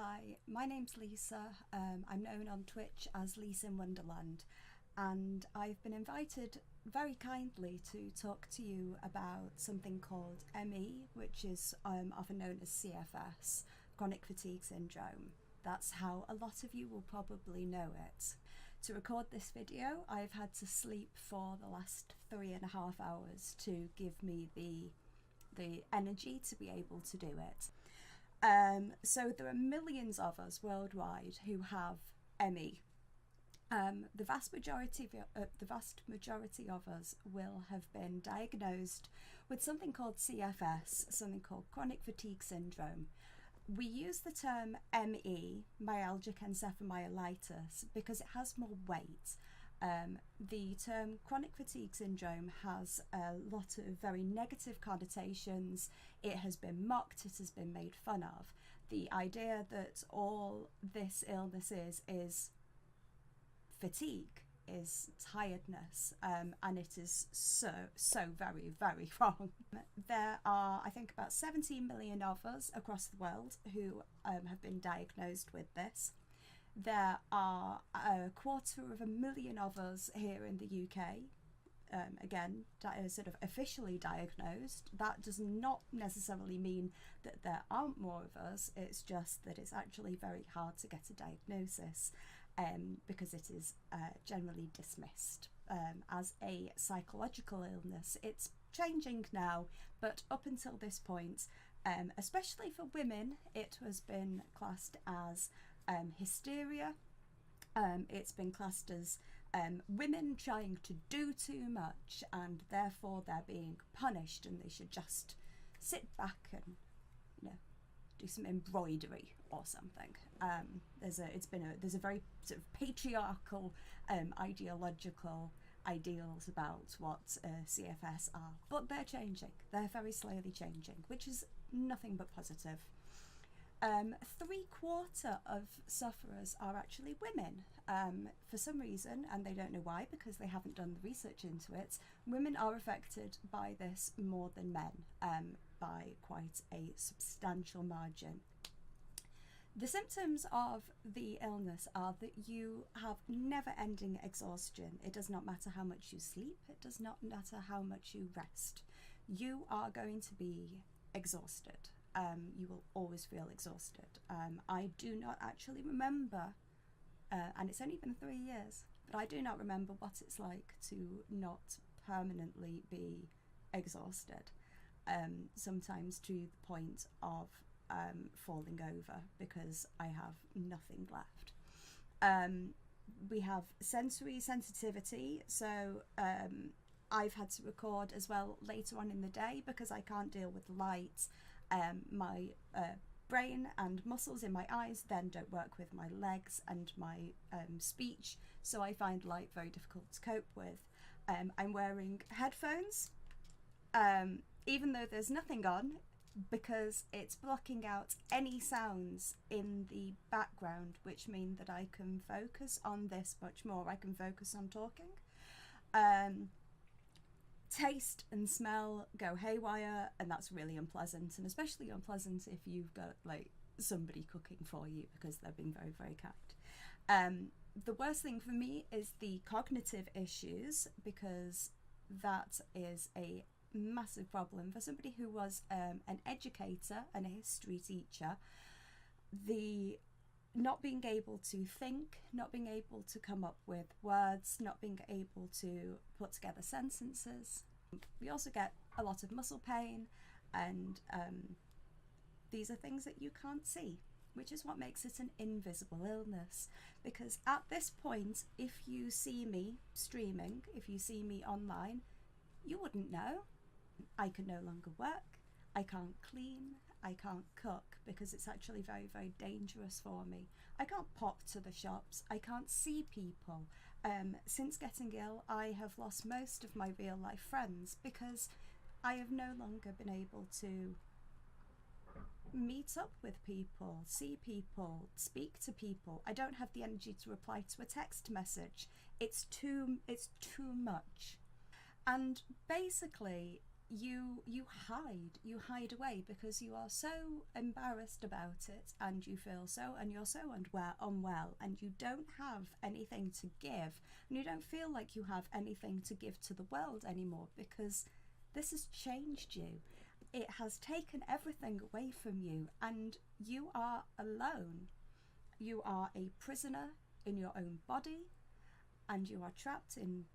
Hi, my name's Lisa. I'm known on Twitch as Lisa in Wonderland, and I've been invited very kindly to talk to you about something called ME, which is often known as CFS, chronic fatigue syndrome. That's how a lot of you will probably know it. To record this video, I've had to sleep for the last 3.5 hours to give me the energy to be able to do it. So there are millions of us worldwide who have ME. The vast majority of us will have been diagnosed with something called CFS, something called chronic fatigue syndrome. We use the term ME, myalgic encephalomyelitis, because it has more weight. The term chronic fatigue syndrome has a lot of very negative connotations. It has been mocked, it has been made fun of. The idea that all this illness is fatigue, is tiredness, and it is so very, very wrong. There are, I think, about 17 million of us across the world who have been diagnosed with this. There are 250,000 of us here in the UK, again, sort of officially diagnosed. That does not necessarily mean that there aren't more of us, it's just that it's actually very hard to get a diagnosis because it is generally dismissed as a psychological illness. It's changing now, but up until this point, especially for women, it has been classed as hysteria. It's been classed as women trying to do too much, and therefore they're being punished, and they should just sit back and, do some embroidery or something. There's a very sort of patriarchal, ideological ideals about what CFS are, but they're changing. They're very slowly changing, which is nothing but positive. 3/4 of sufferers are actually women. For some reason, and they don't know why because they haven't done the research into it, women are affected by this more than men, by quite a substantial margin. The symptoms of the illness are that you have never-ending exhaustion. It does not matter how much you sleep, it does not matter how much you rest. You are going to be exhausted. You will always feel exhausted. I do not actually remember, and it's only been 3 years, but I do not remember what it's like to not permanently be exhausted, sometimes to the point of falling over because I have nothing left. We have sensory sensitivity, so I've had to record as well later on in the day because I can't deal with light. My brain and muscles in my eyes then don't work with my legs and my speech, so I find light very difficult to cope with. I'm wearing headphones, even though there's nothing on, because it's blocking out any sounds in the background, which mean that I can focus on this much more. I can focus on talking. Taste and smell go haywire, and that's really unpleasant, and especially unpleasant if you've got like somebody cooking for you because they're being very, very kind. The worst thing for me is the cognitive issues, because that is a massive problem for somebody who was an educator and a history teacher. The not being able to think, not being able to come up with words, not being able to put together sentences. We also get a lot of muscle pain, and these are things that you can't see, which is what makes it an invisible illness. Because at this point, if you see me streaming, if you see me online, you wouldn't know. I can no longer work, I can't clean, I can't cook because it's actually very, very dangerous for me. I can't pop to the shops, I can't see people. Since getting ill, I have lost most of my real life friends because I have no longer been able to meet up with people, see people, speak to people. I don't have the energy to reply to a text message. It's too much. And basically, you hide away because you are so embarrassed about it, and you feel so, and you're so unwell, and you don't have anything to give, and you don't feel like you have anything to give to the world anymore, because this has changed you. It has taken everything away from you, and you are alone. You are a prisoner in your own body, and you are trapped in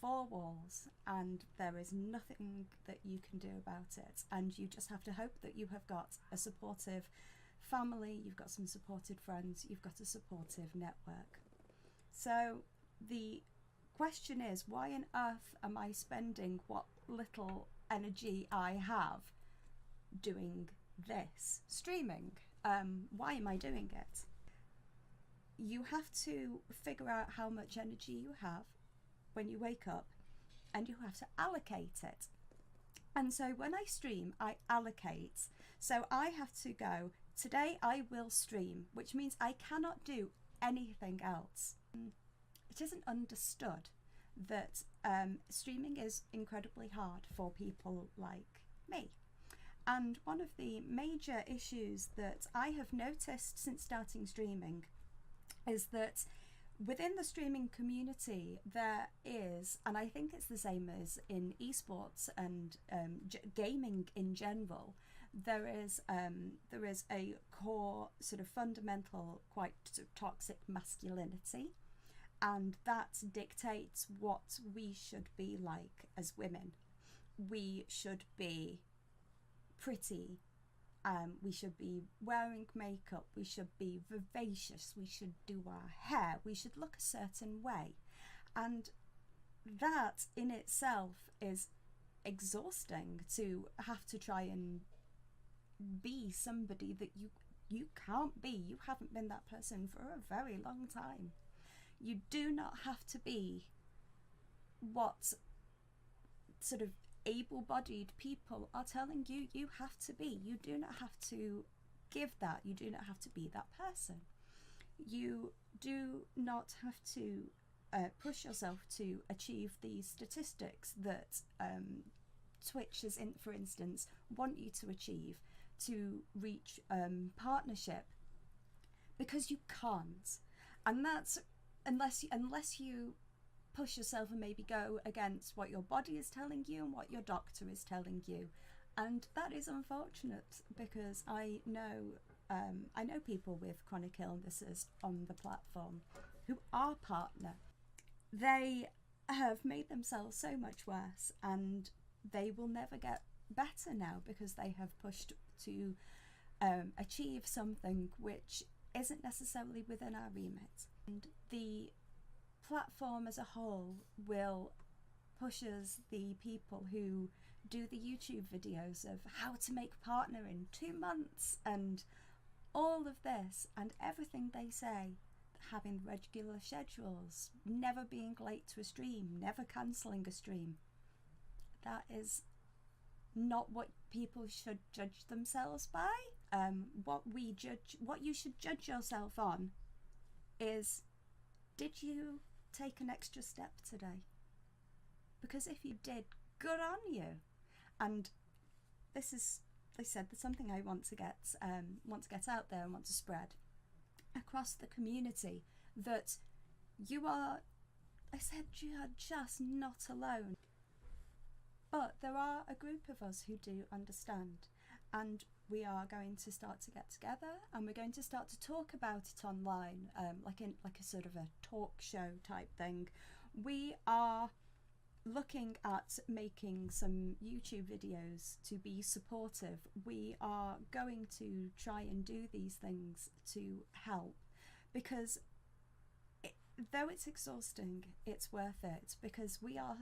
four walls, and there is nothing that you can do about it, and you just have to hope that you have got a supportive family, you've got some supported friends, you've got a supportive network. So the question is, why on earth am I spending what little energy I have doing this, streaming? Why am I doing it? You have to figure out how much energy you have when you wake up, and you have to allocate it. And so when I stream, I allocate. So I have to go, today I will stream, which means I cannot do anything else. It isn't understood that streaming is incredibly hard for people like me. And one of the major issues that I have noticed since starting streaming is that within the streaming community there is, and I think it's the same as in esports and gaming in general, there is a core sort of fundamental, quite sort of toxic masculinity, and that dictates what we should be like as women. We should be pretty. We should be wearing makeup, we should be vivacious, we should do our hair, we should look a certain way. And that in itself is exhausting, to have to try and be somebody that you can't be. You haven't been that person for a very long time. You do not have to be what sort of able-bodied people are telling you you have to be. You do not have to give that. You do not have to be that person. You do not have to push yourself to achieve the statistics that Twitch is, for instance, want you to achieve, to reach partnership, because you can't. And that's unless you push yourself and maybe go against what your body is telling you and what your doctor is telling you. And that is unfortunate, because I know people with chronic illnesses on the platform who are partner. They have made themselves so much worse, and they will never get better now because they have pushed to achieve something which isn't necessarily within our remit. And the platform as a whole will push us, the people who do the YouTube videos of how to make partner in 2 months and all of this, and everything they say, having regular schedules, never being late to a stream, never cancelling a stream. That is not what people should judge themselves by. What you should judge yourself on is, did you take an extra step today? Because if you did, good on you. And this is, like I said, there's something I want to get out there and want to spread across the community, that you are, I said, you are just not alone. But there are a group of us who do understand, and we are going to start to get together, and we're going to start to talk about it online, like a sort of a talk show type thing. We are looking at making some YouTube videos to be supportive. We are going to try and do these things to help, because though it's exhausting, it's worth it, because we are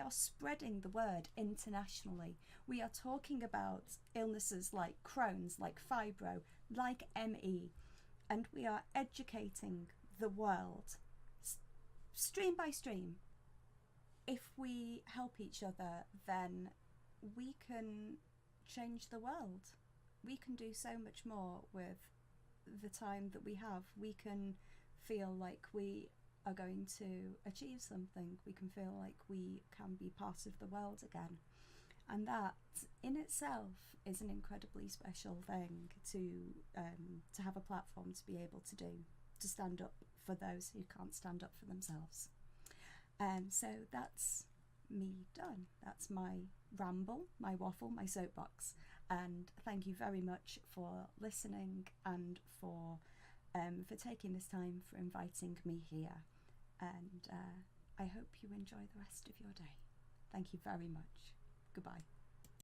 spreading the word internationally. We are talking about illnesses like Crohn's, like fibro, like ME, and we are educating the world stream by stream. If we help each other, then we can change the world. We can do so much more with the time that we have. We can feel like we are going to achieve something. We can feel like we can be part of the world again. And that in itself is an incredibly special thing to have a platform to be able to do, to stand up for those who can't stand up for themselves. So that's me done. That's my ramble, my waffle, my soapbox. And thank you very much for listening and for taking this time, for inviting me here. And I hope you enjoy the rest of your day. Thank you very much. Goodbye.